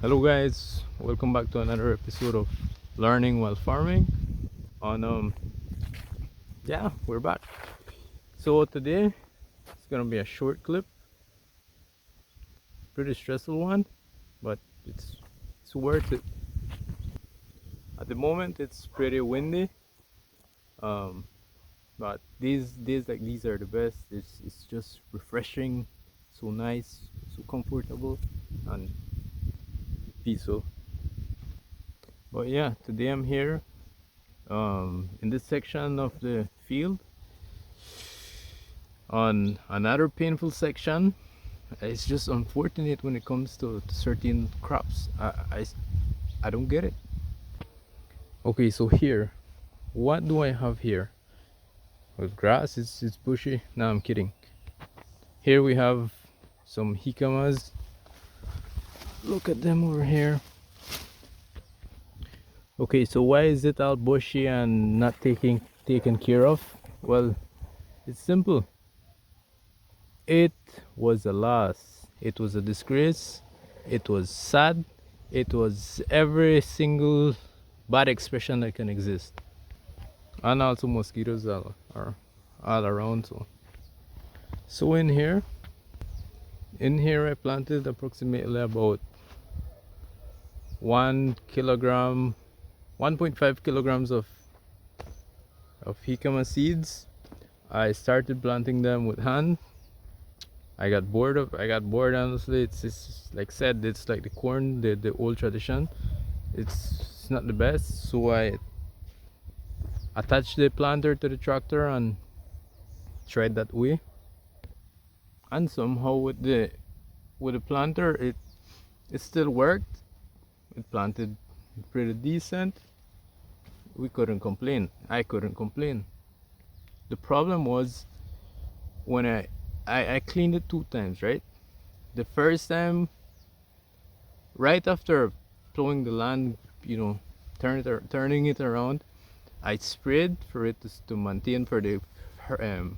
Hello guys, welcome back to another episode of Learning While Farming. On yeah, we're back. So today it's gonna be a short clip, pretty stressful one, but it's worth it. At the moment it's pretty windy, um, but these days like these are the best. It's just refreshing, so nice, so comfortable, and peaceful. But yeah, today I'm here in this section of the field on another painful section. It's just unfortunate when it comes to certain crops. I don't get it. Okay, so here, what do I have here? With grass, it's bushy. No, I'm kidding. Here we have some jicamas. Look at them over here. Okay, so why is it all bushy and not taken care of? Well, it's simple. It was a loss. It was a disgrace. It was sad. It was every single bad expression that can exist. And also mosquitoes are all around. So in here I planted approximately about 1 kilogram, 1.5 kilograms of jicama seeds. I started planting them with hand. I got bored honestly. It's like said, it's like the corn, the old tradition. It's not the best, so I attached the planter to the tractor and tried that way. And somehow with the planter it still worked. It planted pretty decent. We couldn't complain. I couldn't complain. The problem was when I cleaned it 2 times, right? The first time, right after plowing the land, turning it around, I sprayed for it to maintain um,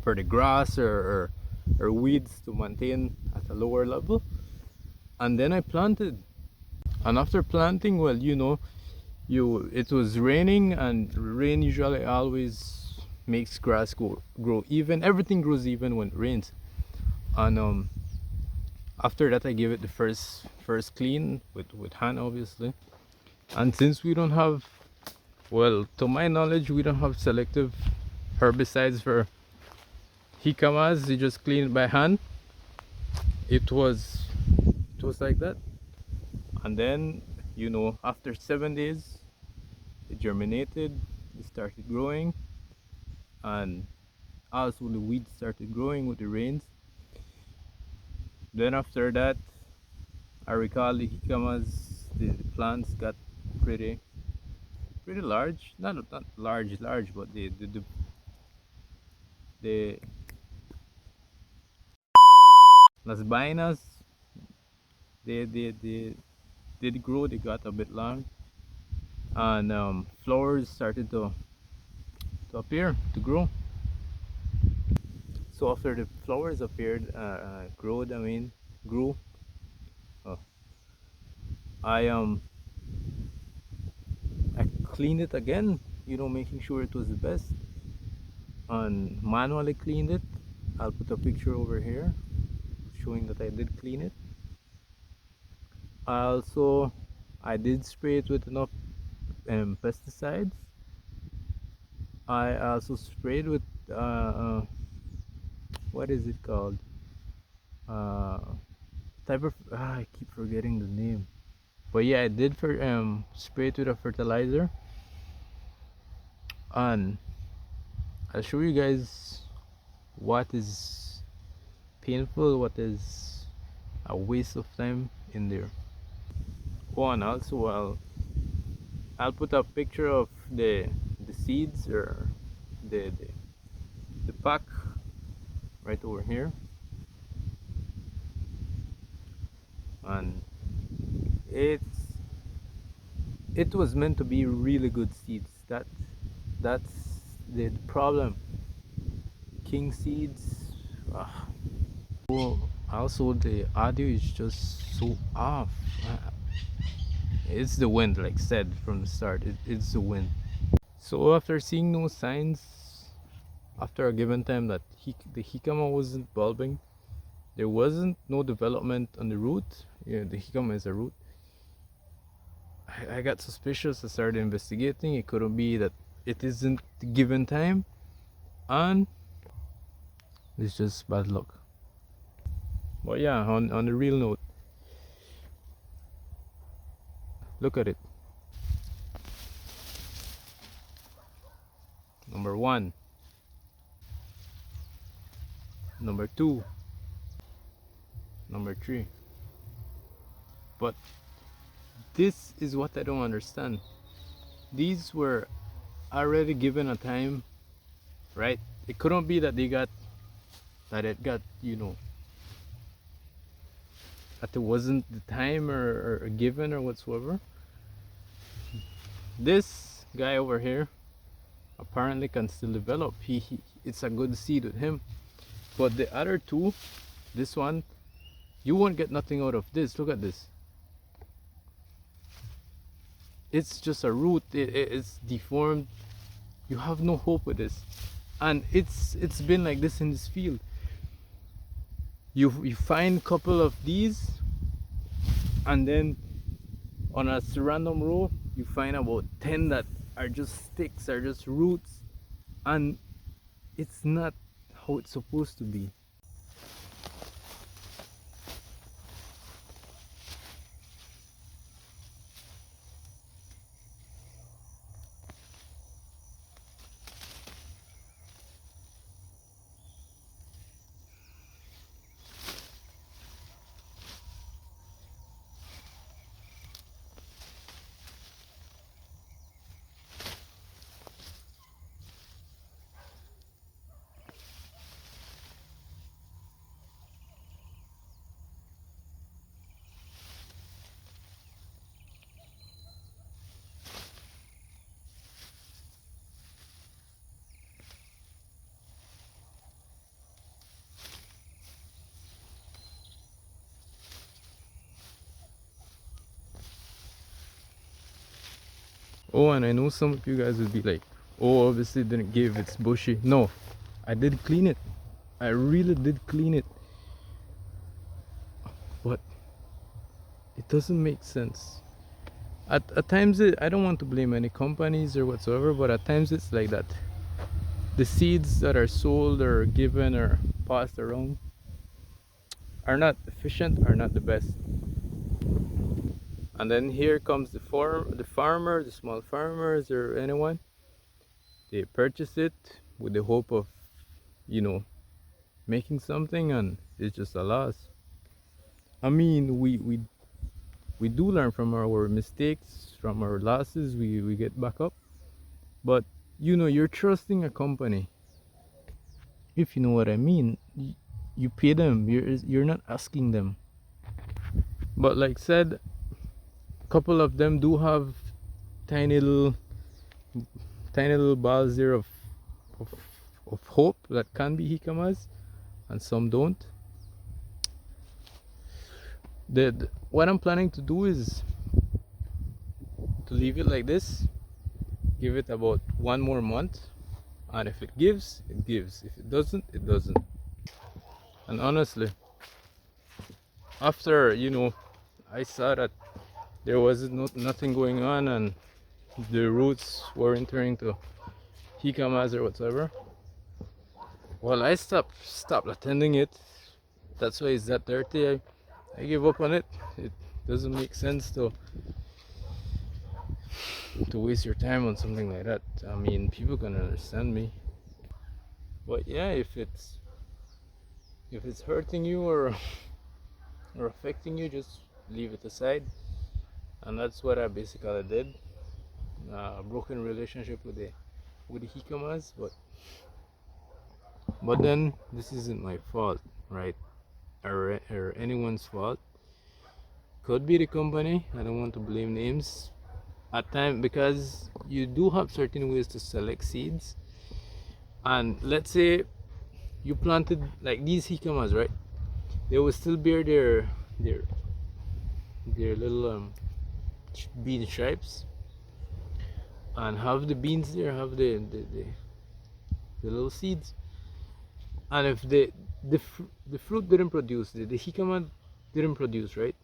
for the grass or weeds to maintain at a lower level. And then I planted. And after planting, well, it was raining, and rain usually always makes grass grow even. Everything grows even when it rains. And after that I gave it the first clean with hand, obviously. And since we don't have, well, to my knowledge, we don't have selective herbicides for jicamas. You just clean it by hand. It was like that. And then, after 7 days it germinated, it started growing, and also the weeds started growing with the rains. Then after that, I recall the jicamas, the plants got pretty large. Not large, but the las vainas, they did grow. They got a bit long, and flowers started to appear, to grow. So after the flowers appeared, grew. Oh, I I cleaned it again, making sure it was the best, and manually cleaned it. I'll put a picture over here showing that I did clean it. I did spray it with enough pesticides. I also sprayed with what is it called? Uh, type of I keep forgetting the name. But yeah, I did spray it with a fertilizer, and I'll show you guys what is painful, what is a waste of time in there. Oh, and also I'll put a picture of the seeds, or the pack right over here. And it's it was meant to be really good seeds. That's the problem. King seeds. ah, Also, the audio is just so off. It's the wind, like said from the start. It's the wind. So after seeing no signs, after a given time that the jicama wasn't bulbing, there wasn't no development on the root. Yeah, the jicama is a root. I got suspicious. I started investigating. It couldn't be that it isn't the given time, and it's just bad luck. But yeah, on the real note, look at it. Number one, number two, number three. But this is what I don't understand. These were already given a time, right? It couldn't be that it got, that it wasn't the time or given or whatsoever. This guy over here apparently can still develop. It's a good seed with him. But the other two, this one, you won't get nothing out of this. Look at this. It's just a root. It's deformed. You have no hope with this, and it's been like this in this field. You find a couple of these, and then on a random row you find about 10 that are just sticks, are just roots, and it's not how it's supposed to be. Oh, and I know some of you guys would be like, oh, obviously it didn't give, it's bushy. No, I did clean it. I really did clean it. But it doesn't make sense. At times, I don't want to blame any companies or whatsoever, but at times it's like that. The seeds that are sold or given or passed around are not efficient, are not the best. And then here comes the farmer, the small farmers or anyone. They purchase it with the hope of, making something, and it's just a loss. I mean, we do learn from our mistakes, from our losses. We get back up. But you're trusting a company. If you know what I mean, you pay them. You're not asking them. But like said, couple of them do have tiny little balls there of hope that can be jicamas, and some don't. What I'm planning to do is to leave it like this, give it about 1 more month, and if it gives, it gives. If it doesn't, it doesn't. And honestly, after I saw that there was nothing going on and the roots weren't turning to jicamas or whatever, well, I stopped attending it. That's why it's that dirty. I give up on it. It doesn't make sense to waste your time on something like that. I mean, people can understand me, but yeah, if it's hurting you or affecting you, just leave it aside. And that's what I basically did. A broken relationship with the jicamas, but then this isn't my fault, right? Or anyone's fault. Could be the company. I don't want to blame names at time, because you do have certain ways to select seeds. And let's say you planted like these jicamas, right? they will still bear their their little bean stripes, and have the beans there, have the little seeds. And if the fruit didn't produce, the jicama didn't produce, right?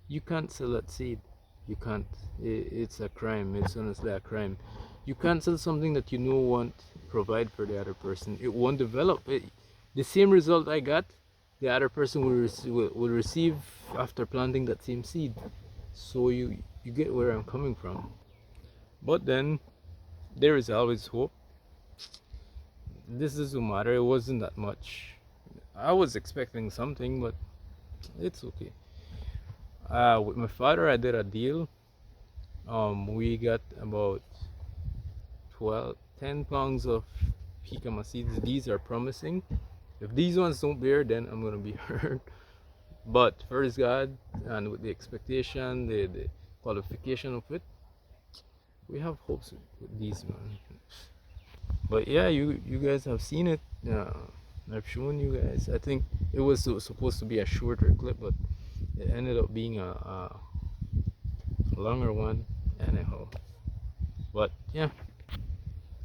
You can't sell that seed. You can't. It's a crime. It's honestly a crime. You can't sell something that you know won't provide for the other person. It won't develop. The same result I got, the other person will receive after planting that same seed. So you get where I'm coming from. But then there is always hope. This doesn't matter. It wasn't that much. I was expecting something, but it's okay. With my father, I did a deal. We got about 10 pounds of jicama seeds. These are promising. If these ones don't bear, then I'm gonna be hurt. But first God, and with the expectation, the qualification of it, we have hopes with these, man. But yeah, you guys have seen it. I've shown you guys. I think it was supposed to be a shorter clip, but it ended up being a longer one anyhow. But yeah,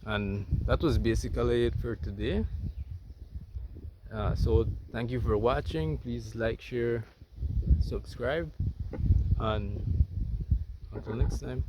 and that was basically it for today. So thank you for watching. Please like, share, subscribe, and until next time.